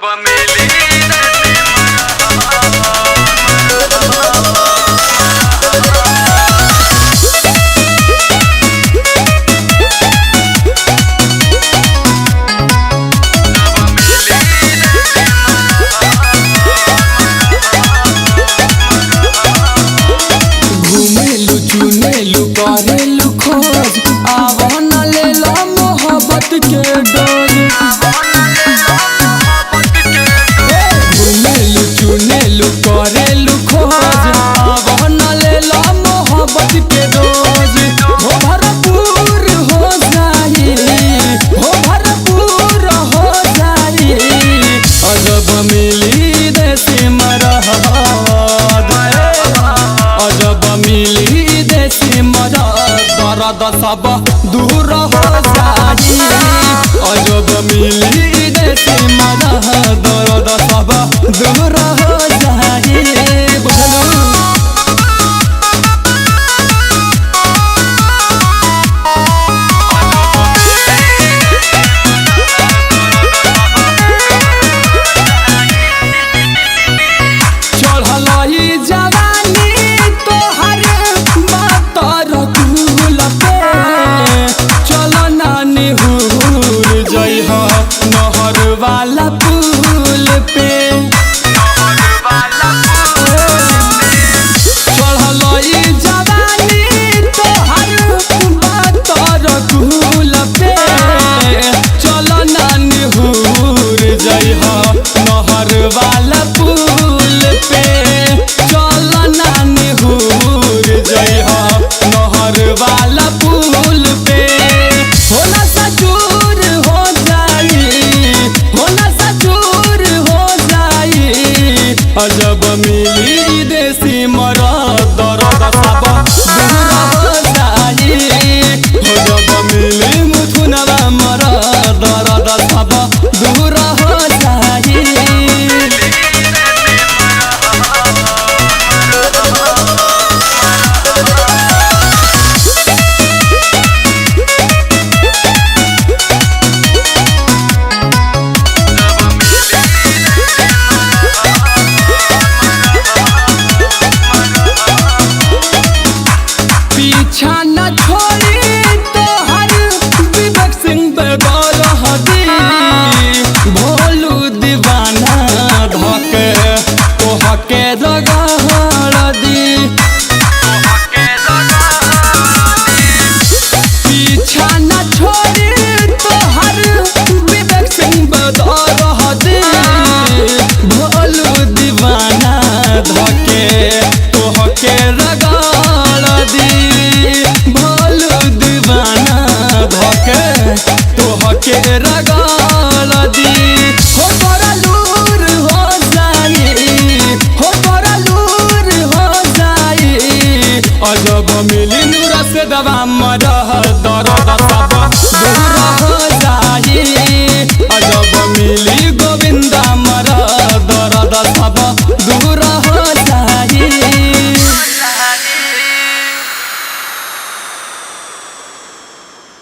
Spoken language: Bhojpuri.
जब मिली घूमेलू चुनेलू करेलू खोज आवन लेला मोहब्बत के डोज। घूमेलू चुनेलू करेलू खोज आवन लेला मोहब्बत के डोज। हो भरपूर हो जाई, हो भरपूर हो जाई, अजब मिली देसी मरहद, अजब मिली देसी मरद, दर्द सब दूर हो जाई। अजब मिली देसी मरद, दर्द सब दूर हो जाई। बुझलू चढ़लई जवानी तोहर बातर कुल पे, चल नानी हुर जइह नहर वाला पुल पे। चढ़लई जवानी तोहर बातर कुल पे, चल नानी हुर जइह नहर वाला पुल पे। चल नानी हुर जइह नहर वाला पुल पे। होना सचूर हो जाई, होना सचूर हो जाई, अजब मिली देसी मरद, दर्द सब दूर हो जाई। अजब मिली मुथुनवा मरद, दर्द सब दूर हो जाई। पीछा न छोड़ी तोहर विवेक सिंह पे गौर हदी, भोलू दीवाना